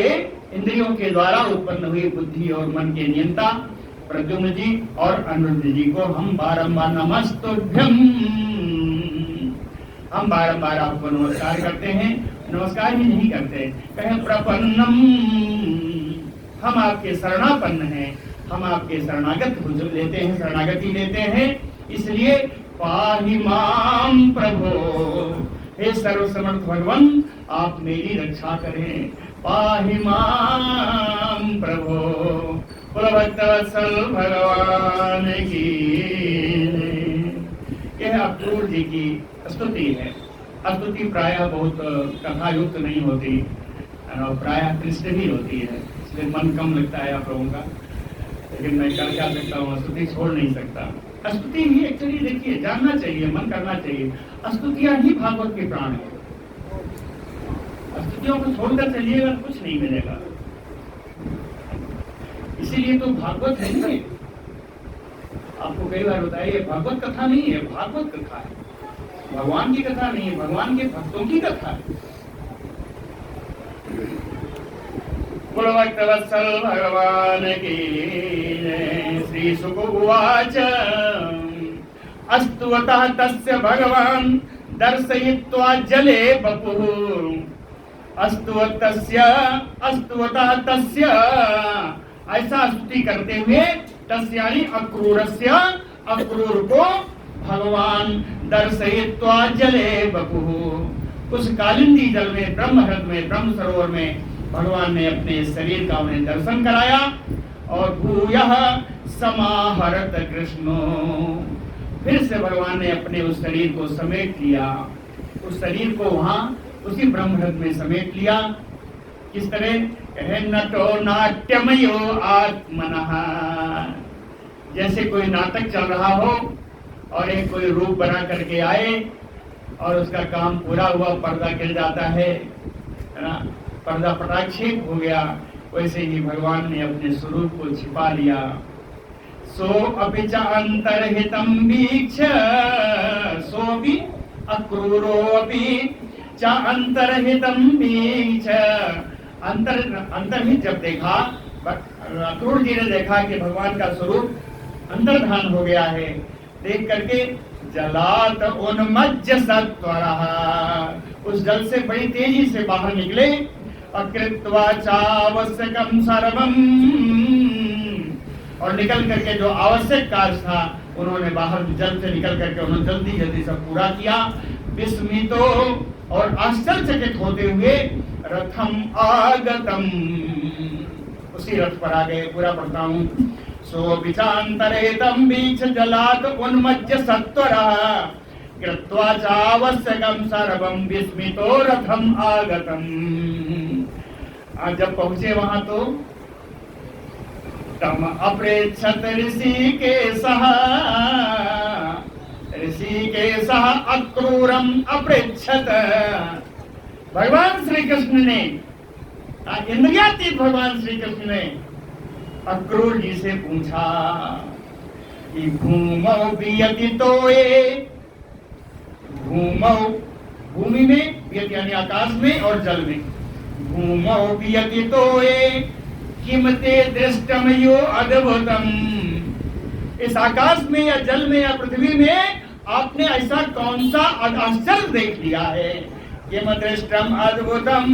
इंद्रियों के द्वारा उत्पन्न हुई बुद्धि और मन के नियंता प्रद्युम्न जी और अनिरुद्ध जी को हम बारंबार नमस्तुभ्यम, हम बारंबार आपको नमस्कार करते हैं। नमस्कार ही नहीं करते, कहे प्रपन्नम, हम आपके शरणापन्न हैं, हम आपके शरणागत लेते हैं, शरणागति लेते हैं। इसलिए पाहि मां प्रभो, हे सर्वसमर्थ भगवान, आप मेरी रक्षा करें। पाहि मां प्रभो, भक्तवत्सल भगवान की। यह अक्रूर जी की स्तुति है। स्तुति प्रायः बहुत कथा युक्त नहीं होती, प्रायः कृष्ण ही होती है, इसलिए मन कम लगता है आप लोगों का। लेकिन मैं कर क्या सकता हूँ, स्तुति छोड़ नहीं सकता। स्तुति ही एक्चुअली देखिए जानना चाहिए, मन करना चाहिए। स्तुतियां ही भागवत के प्राण है। स्तुतियों को छोड़कर चलिएगा कुछ नहीं मिलेगा। इसीलिए तो भागवत है नहीं। आपको कई बार बताइए, भागवत कथा नहीं है, भागवत कथा है। भगवान की कथा नहीं है, भगवान के भक्तों की कथा है। भक्तवत्सल भगवान की। श्री शुक उवाच अस्तुवतः तस्य भगवान दर्शयित्वा जले बपुः। अस्तुवतः तस्य, ऐसा स्तुति करते हुए, तस्य यानी अक्रूरस्य, अक्रूर को भगवान दर्शयित्वा जले बपुः। उस कालिंदी जल में, ब्रह्महृद में, ब्रह्म सरोवर में भगवान ने अपने शरीर का उन्हें दर्शन कराया। और भूयः समाहरत कृष्णो, फिर से भगवान ने अपने उस शरीर को समेट लिया, उस शरीर को वहां उसी ब्रह्महृद में समेट लिया। किस तरह? कहे नटो नाट्यमयो आत्मनः, जैसे कोई नाटक चल रहा हो और एक कोई रूप बना करके आए और उसका काम पूरा हुआ, पर्दा गिर जाता है ना, पर्दा पटाक्षेप हो गया, वैसे ही भगवान ने अपने स्वरूप को छिपा लिया। सो अपि च अंतर्हितं वीक्ष, सो भी अक्रूरो अपि च अंतर्हितं वीक्ष, अंतर्हित जब देखा, अक्रूर जी ने देखा कि भगवान का स्वरूप अंतर्धान हो गया है, देख करके जलात उन्मज्ज सत्वरः, उस जल से बड़ी तेजी से बाहर निकले। अकृत्वा चावश्यकम सर्वम, और निकल करके जो आवश्यक कार्य था उन्होंने बाहर जल से निकल करके उन्होंने जल्दी जल्दी सब पूरा किया। विस्मितो, और आश्चर्यचकित होते हुए रथम आगतम, उसी रथ पर आ गए। पूरा पढ़ता हूँ। सो विचांतरेतम बीच जलात उन्मज्ज सत्वरः कृत्वा चावश्यकम सर्वम विस्मितो रथम आगतम। आज जब पहुंचे वहां तो तम अप्रेक्षत ऋषिकेशः अक्रूरम अप्रेक्षत। भगवान श्री कृष्ण ने, इंद्रियातीत भगवान श्री कृष्ण ने अक्रूर जी से पूछा कि भूमौ वियतितोये, भूमौ भूमि में, वियति यानी आकाश में और जल में, भूमौ वियतितोये किम ते दृष्टम यो अद्भुतम। इस आकाश में या जल में या पृथ्वी में आपने ऐसा कौन सा आश्चर्य देख लिया है? किम दृष्टम अद्भुतम।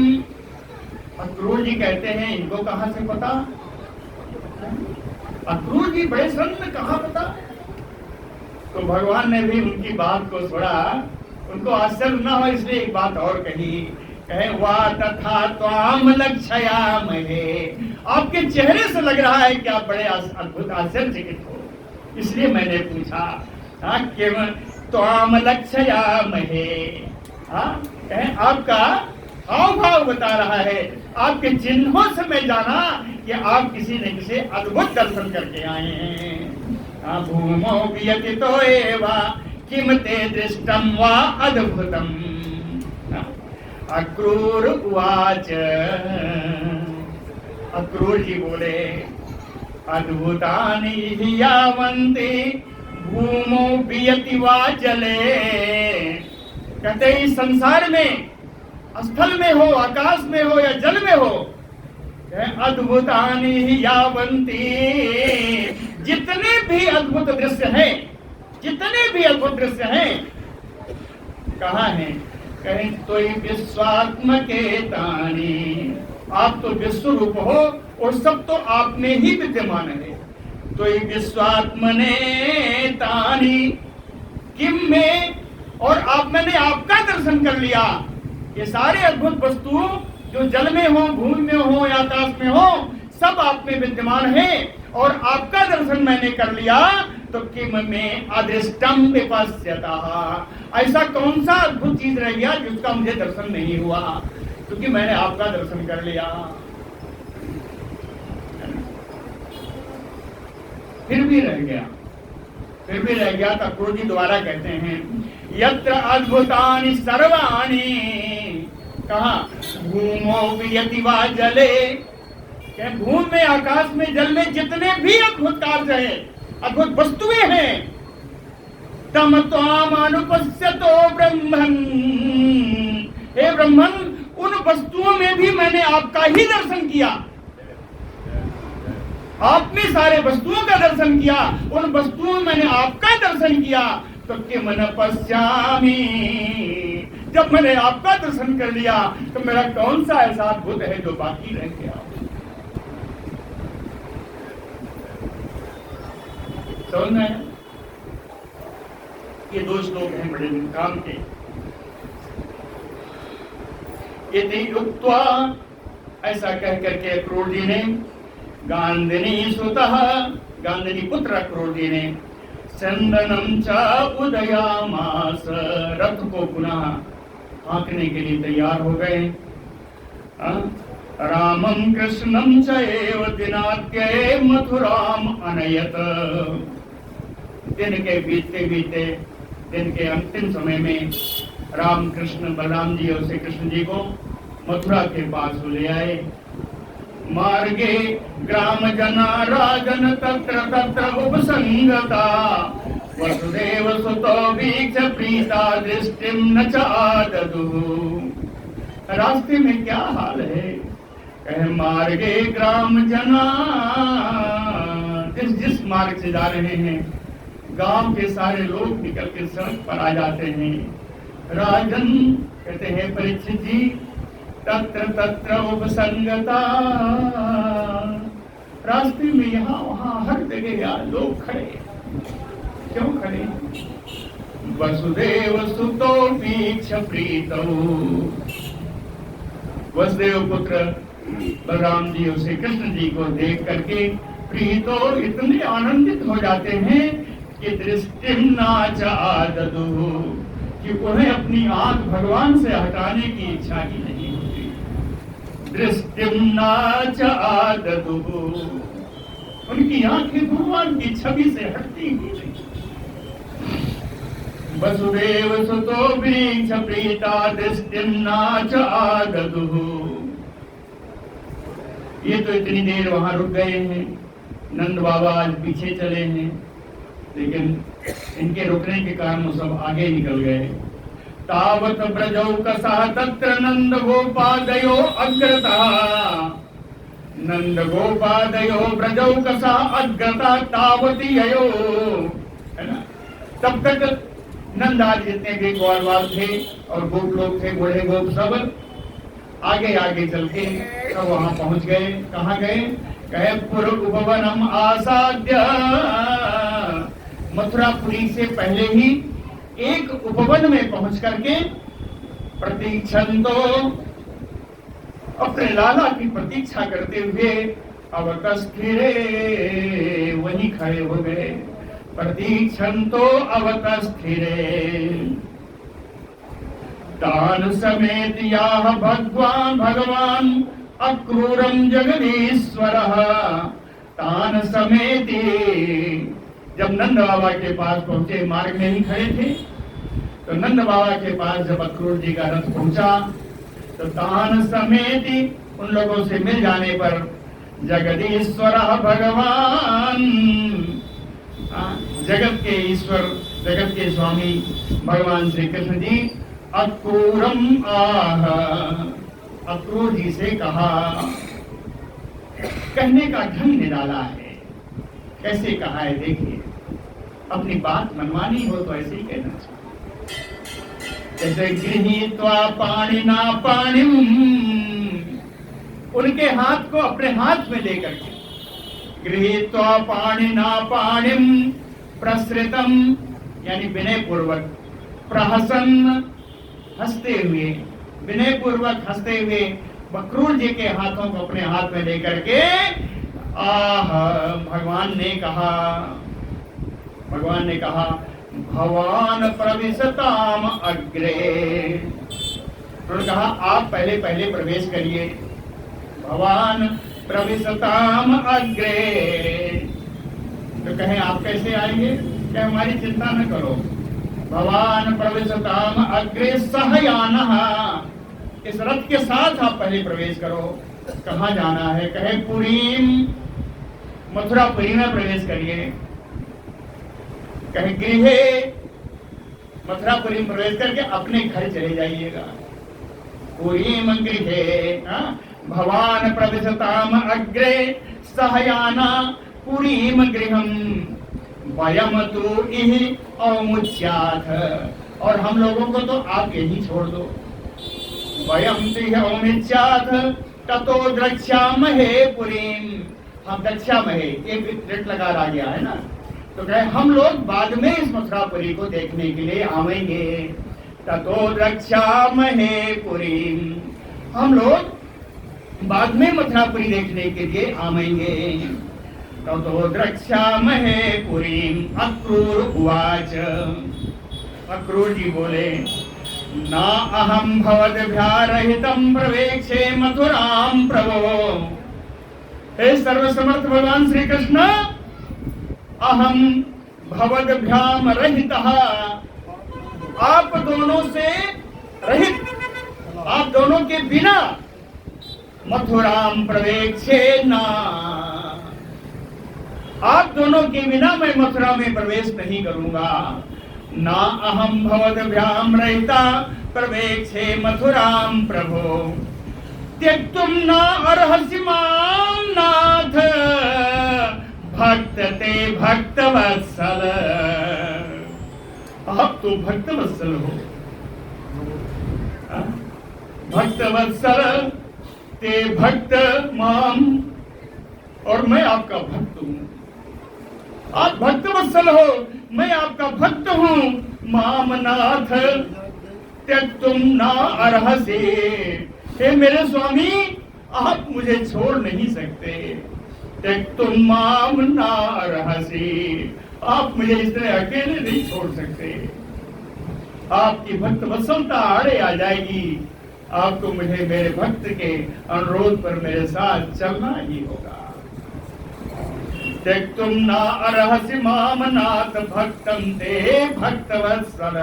अक्रूर जी कहते हैं इनको कहां से पता? अक्रूर जी बड़े संत, कहां पता? तो भगवान ने भी उनकी बात को सुना, उनको आश्चर्य न हो इसलिए एक बात और कही। कहे वाह तथा त्वाम लक्षयामहे, आपके चेहरे से लग रहा है कि आप बड़े अद्भुत आश्चर्यचकित हो, इसलिए मैंने पूछा। किम त्वाम लक्षयामहे, कहे आपका हाव भाव बता रहा है, आपके चिन्हों से मैं जाना कि आप किसी न किसी अद्भुत दर्शन करके आए हैं। भूमौ वियतितो एवा किम ते दृष्टम वा अद्भुतम। अक्रूर उवाच, अक्रूर जी बोले अद्भुतानि हि यावन्ति भूमौ वियति वा जले। कहते इस संसार में, स्थल में हो, आकाश में हो या जल में हो, अद्भुतानि हि यावन्ति, जितने भी अद्भुत दृश्य हैं, जितने भी अद्भुत दृश्य हैं, कहाँ हैं? कहें तो विश्वात्मके तानि, आप तो विश्व रूप हो और सब तो आप में ही विद्यमान है। तो विश्वात्मने तानि किम में, और आप, मैंने आपका दर्शन कर लिया। ये सारे अद्भुत वस्तु जो जल में हो, भूमि में हो या आकाश में हो, सब आप में विद्यमान है और आपका दर्शन मैंने कर लिया। तो किम में अदृष्टम विपश्यतः, ऐसा कौन सा अद्भुत चीज रह गया जिसका मुझे दर्शन नहीं हुआ, क्योंकि मैंने आपका दर्शन कर लिया। फिर भी रह गया, फिर भी रह गया। तो अक्रूर जी दोबारा कहते हैं यत्र अद्भुतानि सर्वाणि, कहा भूमौ वियति वा जले, भूमि में, आकाश में, जल में जितने भी अद्भुत कार्य है, अद्भुत वस्तुएं हैं, तम त्वाम अनुपश्यतो ब्रह्मन्, हे ब्रह्मन, उन वस्तुओं में भी मैंने आपका ही दर्शन किया। आपने सारे वस्तुओं का दर्शन किया, उन वस्तुओं में मैंने आपका दर्शन किया। तो किम न पश्यामी, जब मैंने आपका दर्शन कर लिया तो मेरा कौन सा ऐसा अद्भुत है जो बाकी रह गया। समझ में आया? ये दो श्लोक हैं बड़े काम के। इति उक्त्वा, ऐसा कह करके अक्रूर जी ने गांधिनी सुतः, गांधिनी पुत्र अक्रूर जी ने चंदनम च उदयामास, रथ को पुनः हाँकने के लिए तैयार हो गए। रामं कृष्णं च एव दिनाद्य मथुराम अनयत, दिन के बीतते बीते दिन के अंतिम समय में राम कृष्ण बलराम जी और श्री कृष्ण जी को मथुरा के पास ले आए। मार्गे ग्राम जना राजन तत्र तत्र उपसंगता, वसुदेव सुतो वीक्ष्य प्रीता दृष्टिम न चाददु। रास्ते में क्या हाल है? कहे मार्गे ग्राम जना, जिस मार्ग से जा रहे हैं गांव के सारे लोग निकल के सड़क पर आ जाते हैं। राजन कहते हैं परीक्षित जी, तत्र तत्र उपसंगता, रास्ते में यहाँ वहाँ हर जगह यार लोग खड़े। क्यों खड़े? वसुदेव सुतो वीक्ष्य प्रीतो, वसुदेव पुत्र बलराम जी और श्री कृष्ण जी को देख करके प्रीतो इतने आनंदित हो जाते हैं कि दृष्टिम न चाददु, कि उन्हें अपनी आंख भगवान से हटाने की इच्छा ही नहीं होती। दृष्टिम न चाददु, उनकी आंखें भगवान की छवि से हटती ही नहीं। वसुदेव सुतो वीक्ष्य प्रीता दृष्टिम न चाददु। ये तो इतनी देर वहां रुक गए हैं, नंद बाबा आज पीछे चले हैं, लेकिन इनके रुकने के कारण वो सब आगे निकल गए। तावत ब्रजौ कसः तत्र नंद गोपादयो अग्रता, नंद गोपादयो ब्रजौ कसः अग्रता तावती अयो, है ना? तब तक नंद आज जितने भी ग्वाल थे और गोप लोग थे, बूढ़े गोप सब आगे आगे चल के सब वहां पहुंच गए। कहाँ गए? कहे पुर उपवनम आसाद्य, मथुरापुरी से पहले ही एक उपवन में पहुंच करके प्रतीक्षण तो अपने लाला की प्रतीक्षा करते हुए अवतस्थिरे, वहीं खड़े हो गए। प्रतीक्षण तो अवतस्थिरे, तान समेत याह भगवान अक्रूरम जगदीश्वरः, तान समेति, जब नंद बाबा के पास पहुंचे, मार्ग में ही खड़े थे, तो नंद बाबा के पास जब अक्रूर जी का रथ पहुंचा तो तान समेति, उन लोगों से मिल जाने पर जगदीश्वरः भगवान, जगत के ईश्वर, जगत के स्वामी भगवान श्री कृष्ण जी अक्रूरम आह, अक्रूर जी से कहा। कहने का ढंग निराला है। कैसे कहा है देखिए, अपनी बात मनवानी हो तो ऐसे ही कहना चाहिए। जैसे गृहीत्वा पाणिना पाणिम, उनके हाथ को अपने हाथ में लेकर के, गृहीत्वा पाणिना पाणिम प्रसृतम, यानी विनय पूर्वक, प्रहसन, हंसते हुए, विनय पूर्वक हंसते हुए अक्रूर जी के हाथों को अपने हाथ में लेकर के आह, भगवान ने कहा भवान प्रविशताम अग्रे, उन्होंने कहा आप पहले प्रवेश करिए। भवान प्रविशताम अग्रे, तो कहें आप कैसे आएंगे? क्या हमारी चिंता न करो। भवान प्रविशताम अग्रे सहयानः, इस रथ के साथ आप पहले प्रवेश करो। कहाँ जाना है? कहे पुरीम, मथुरापुरी में प्रवेश करिए। कहे गृहे, मथुरापुरी में प्रवेश करके अपने घर चले जाइएगा। पुरीम गृहे, भवान प्रविशताम अग्रे सहयाना पुरीम गृहम, वयम तो इह औमुच्याथ, और हम लोगों को तो आप यही छोड़ दो। वयम तो इह औमुच्याथ ततो द्रक्ष्यामहे पुरीम, हम द्रक्ष्यामहे, एक रेट लगा रहा गया है ना, तो कहे हम लोग बाद में इस मथुरापुरी को देखने के लिए आवेंगे। ततो द्रक्ष्यामहे पुरीम, हम लोग बाद में मथुरापुरी देखने के लिए आवेंगे। ततो द्रक्ष्यामहे पुरीम। अक्रूर उवाच, अक्रूर जी बोले, ना अहम भवद्भ्यारहितं प्रवेक्षे मथुराम प्रभो। हे सर्वसमर्थ भगवान श्री कृष्ण, अहम भवद्भ्याम रहितः, आप दोनों से रहित, आप दोनों के बिना मथुराम प्रवेक्षे ना, आप दोनों के बिना मैं मथुरा में प्रवेश नहीं करूंगा। ना अहम भवद्भ्याम रहिता प्रवेक्षे मथुराम प्रभो, त्यक्तुम न अर्हसि मां नाथ, भक्त ते भक्तवत्सल। आप तो भक्तवत्सल हो, भक्तवत्सल ते भक्त माम, और मैं आपका भक्त हूं। आप भक्तवत्सल हो, मैं आपका भक्त हूं। माम नाथ त्यक्तुम न अर्हसि, हे मेरे स्वामी, आप मुझे छोड़ नहीं सकते। त्यक्तुम माम न अर्हसि, आप मुझे इस तरह अकेले नहीं छोड़ सकते। आपकी भक्त वत्सलता आड़े आ जाएगी, आपको मुझे मेरे भक्त के अनुरोध पर मेरे साथ चलना ही होगा। त्यक्तुम न अर्हसि माम नाथ भक्तं ते भक्तवत्सल,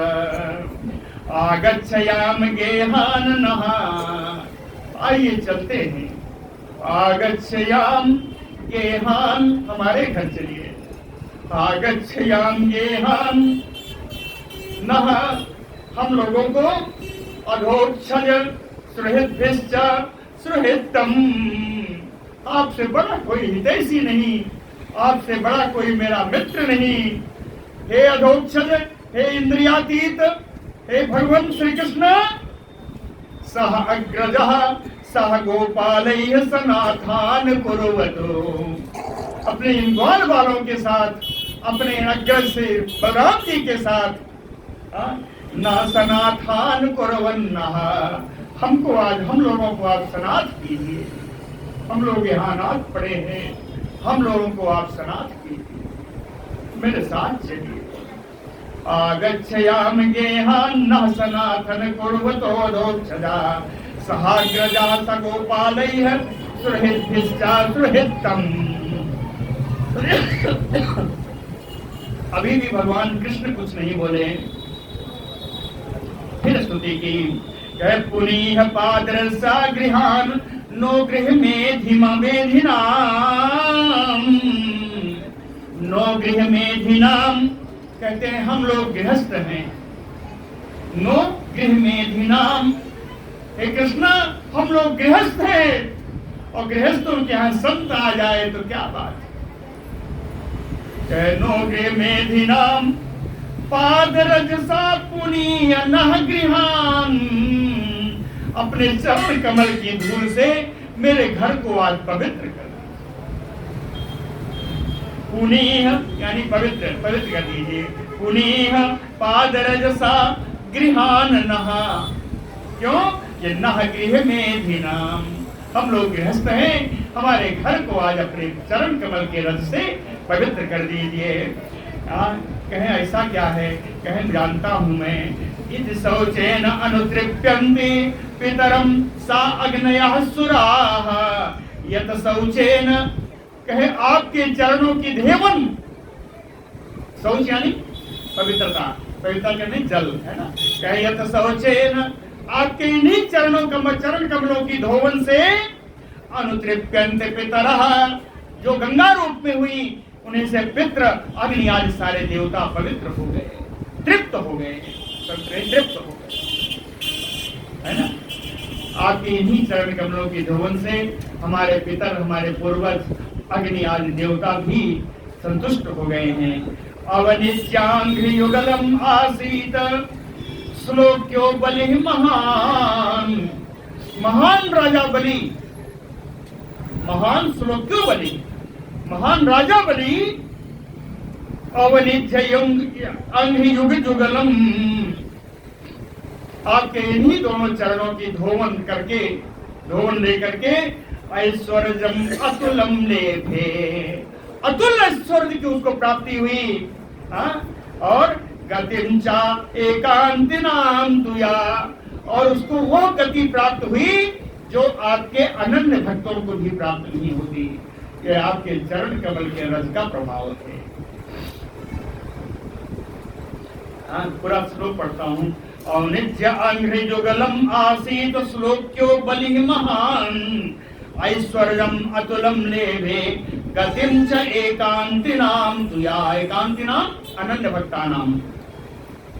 आगच्छयाम गेहान नहा। आइए चलते हैं, आगच्छयाम गेहान, हमारे घर चलिए। आगच्छयाम गेहान नहा, हम लोगों को अधोक्षज सुहृद्भिश्च सुहृतम, आपसे बड़ा कोई हितैषी नहीं, आपसे बड़ा कोई मेरा मित्र नहीं। हे अधोक्षज, हे इंद्रियातीत, हे भगवान श्री कृष्ण, सह अग्रजः सह गोपालैः सनाथान कुर्वतो, अपने इन ग्वाल वालों के साथ, अपने अग्रज से बलराम जी के साथ ना सनाथान कुर्वन्नः, हमको आज, हम लोगों को आप सनाथ कीजिए। हम लोग यहाँ अनाथ पड़े हैं, हम लोगों को आप सनाथ कीजिए, मेरे साथ चलिए। आगच्छयाम गेहान नः सनाथन कुर्वतो दोक्षजा, सहाग्रजा सगोपालैः सुहृद्भिश्च सुहृतम। अभी भी भगवान कृष्ण कुछ नहीं बोले, फिर स्तुति की। कह पुनीह पादरसा गृहान नो गृह मेधिमा मेधिनाम, नो गृह मेधिनाम, कहते हैं हम लोग गृहस्थ हैं। नो गृह मेधिनाम, हे कृष्ण हम लोग गृहस्थ हैं, और गृहस्थों के यहाँ संत आ जाए तो क्या बात है। नो गृह मेधिनाम पादरजसा पुनीय नः गृहान, अपने चरण कमल की धूल से मेरे घर को आज पवित्र कर। पुनीह यानी पवित्र, पवित्र कर दीजिए। पुनीह पादरजसा गृहान नः, क्यों? ये नः गृह मेधिनाम, हम लोग गृहस्थ हैं, हमारे घर को आज अपने चरण कमल के रस से पवित्र कर दीजिए। कहें ऐसा क्या है? कहें जानता हूं मैं। इति शौचेन अनुतृप्यन्ति पितरम सा अग्नयः सुराः, यत शौचेन, कहे आपके चरणों की धेवन, शौच यानी पवित्रता, पवित्रता करने जल है ना। कहे यत शौचेन, आपके इन्हीं चरण कमलों की धोवन से अनुतृप्यन्ते पितरः, जो गंगा रूप में हुई उन्हीं से पितृ अग्नि आदि सारे देवता पवित्र हो गए, तृप्त हो गए, तृप्त हो गए, है ना। आपके इन्हीं चरण कमलों की धोवन से हमारे पितर, हमारे पूर्वज, अग्नि आदि देवता भी संतुष्ट हो गए हैं। अवनित्यांघ्रियुगलम् आसीत श्लोक्यो बलिः महान। महान राजा बलि, महान श्लोक्यो बलि, महान राजा बलि अवनित्यांघ्रियुग जुगलम, आपके इन्हीं दोनों चरणों की धोवन लेकर के ऐश्वर्यम अतुलम लेभे, अतुल ऐश्वर्य की उसको प्राप्ति हुई। और गतिंचा एकांतिनाम तुया, और उसको वो गति प्राप्त हुई जो आपके अनन्य भक्तों को भी प्राप्त नहीं होती। ये आपके चरण कमल के रस का प्रभाव है। पूरा श्लोक पढ़ता हूँ। औनिध्य अंघ्रिजुगलम आसीत श्लोक्यो बलिः महान, ऐश्वर्यम अतुलम लेभे गतिम च एकांतिनाम तुया। एकांतिनाम अनन्य भक्तानाम,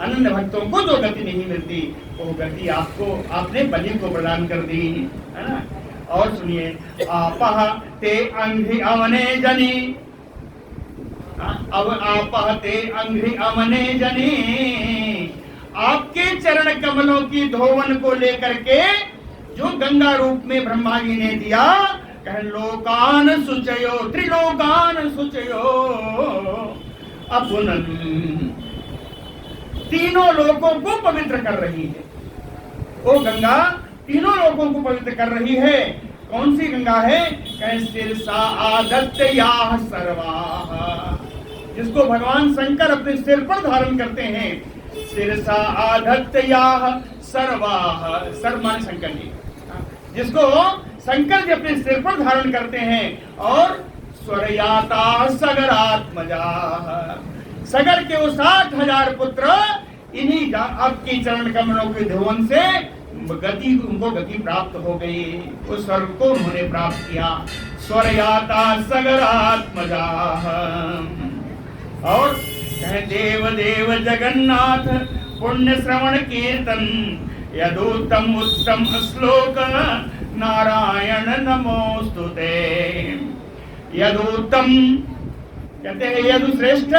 अनन्य भक्तों को जो गति नहीं मिलती वो गति आपने बलि को प्रदान कर दी, है ना। और सुनिए, आपह ते अंघ्रि अमने जनी, अब आपह ते अंघ्रि अमने जनी, आपके चरण कमलों की धोवन को लेकर के जो गंगा रूप में ब्रह्मा जी ने दिया, कह लोकान सुचयो त्रिलोकान सुचयो अपुनन, तीनों लोकों को पवित्र कर रही है वो गंगा, तीनों लोकों को पवित्र कर रही है। कौन सी गंगा है? कह सिरसा आदत्तयाः सर्वाः, जिसको भगवान शंकर अपने सिर पर धारण करते हैं। सिरसा आदत्तयाः सर्वाः, सर्व मान शंकर जी, जिसको शंकर जी अपने सिर पर धारण करते हैं। और स्वरयाता सगरात्मजा, सगर के वो 60,000 पुत्र इन्हीं आपके चरण कमलों के धोवन से उनको गति प्राप्त हो गई, उस स्वर्ग को उन्होंने प्राप्त किया। स्वरयाता सगरात्मजा। और कहे देव देव जगन्नाथ पुण्य श्रवण कीर्तन, यदुत्तम उत्तम श्लोक नारायण नमोस्तुते। यदुत्तम कहते हैं यदु श्रेष्ठ,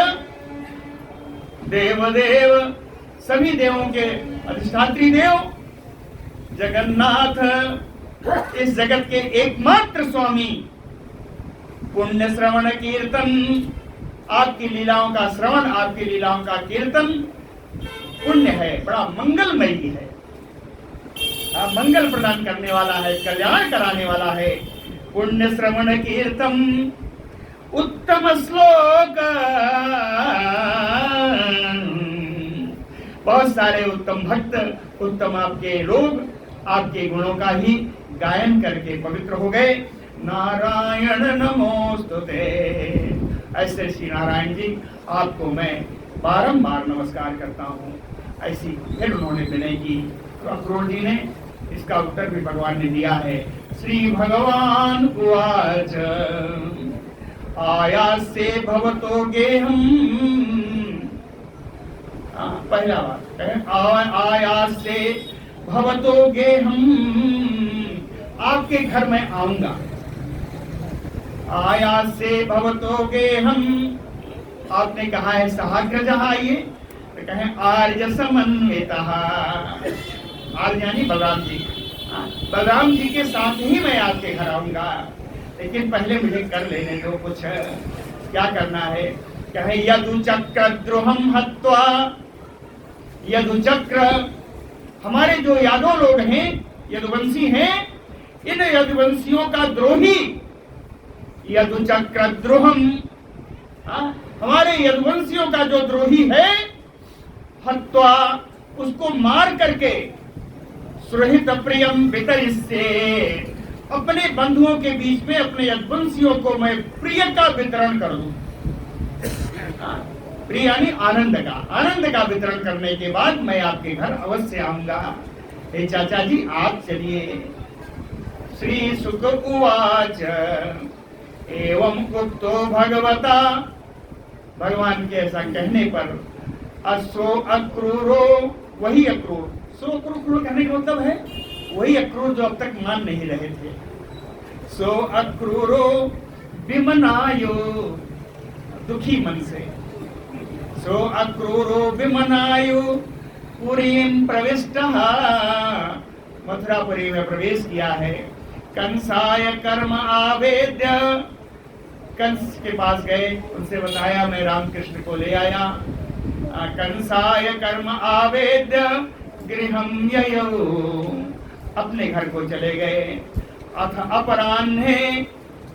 देव देव सभी देवों के अधिष्ठात्री देव, जगन्नाथ इस जगत के एकमात्र स्वामी, पुण्य श्रवण कीर्तन, आपकी लीलाओं का श्रवण, आपकी लीलाओं का कीर्तन पुण्य है, बड़ा मंगलमयी है, मंगल प्रदान करने वाला है, कल्याण कराने वाला है। पुण्य श्रवण कीर्तन उत्तम श्लोक, बहुत सारे उत्तम भक्त, उत्तम आपके लोग आपके गुणों का ही गायन करके पवित्र हो गए। नारायण नमोस्तुते। ऐसे श्री नारायण जी आपको मैं बारंबार नमस्कार करता हूँ। ऐसी फिर उन्होंने विनय की, तो अक्रूर जी ने इसका उत्तर भी भगवान ने दिया है। श्री भगवान उवाच आयासे भवतो गेहम, पहला बात है आयासे भवतो गेहम, आपके घर में आऊंगा। आयासे भवतो गेहम, आपने कहा है सहाग्र जहाँ आइए, तो कहें आर्य समन्वितः, आर्य यानी बलराम जी, बलराम जी के साथ ही मैं आपके घर आऊंगा। लेकिन पहले मुझे कर लेने दो कुछ, क्या करना है? कहे यदु चक्र द्रोहम हत्वा, यदु चक्र, हमारे जो यादव लोग हैं, यदुवंशी हैं, इन यदुवंशियों का द्रोही, यदु चक्र द्रोहम, हमारे यदुवंशियों का जो द्रोही है, हत्वा, उसको मार करके, सुरहित प्रियम वितरिष्ये, अपने बंधुओं के बीच में अपने यदुवंशियों को मैं प्रिय का वितरण कर दूं। प्रिय यानी आनंद का वितरण करने के बाद मैं आपके घर अवश्य आऊंगा। हे चाचा जी आप चलिए। श्री शुक उवाच एवं उक्तो भगवता, भगवान के ऐसा कहने पर असो अक्रूरो, वही अक्रूर, सो अक्रूर कहने का मतलब है वही अक्रूर जो अब तक मान नहीं रहे थे। सो अक्रूरो विमनायो, दुखी मन से, सो अक्रूरो विमनायु पुरीं प्रविष्टः, मथुरापुरी में प्रवेश किया है। कंसाय कर्म आवेद्य, कंस के पास गए, उनसे बताया मैं रामकृष्ण को ले आया। कंसाय कर्म आवेद्य गृहं ययौ, अपने घर को चले गए। अथ अपराह्ने,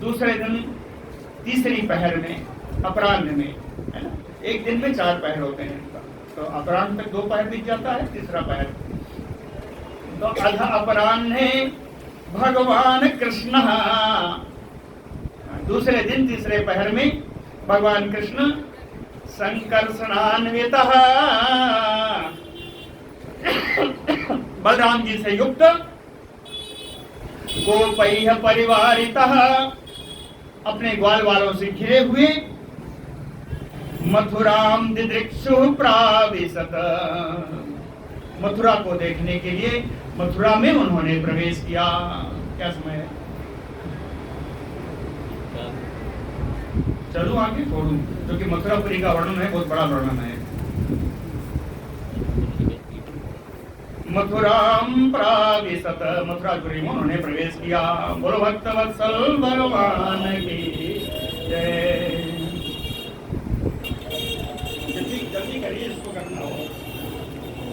दूसरे दिन तीसरी पहर में, अपराह्न में है ना, एक दिन में 4 पहर होते हैं इनका, तो अपराह्न तक 2 पहर बीत जाता है, तीसरा पहर। तो अथ अपराह्ने भगवान कृष्ण, दूसरे दिन तीसरे पहर में भगवान कृष्ण संकर्षणान्वितः, बलराम जी से युक्त, गोपैः परिवारितः, अपने ग्वाल वालों से घिरे हुए, मथुराम दिदृक्षु प्राविशत, मथुरा को देखने के लिए मथुरा में उन्होंने प्रवेश किया। क्या समय है? चलो आगे छोड़ू, क्योंकि मथुरापुरी का वर्णन है, बहुत बड़ा वर्णन है। मथुराम प्राविशत, मथुरापुरी में उन्होंने प्रवेश किया। बोलो भक्तवत्सल भगवान की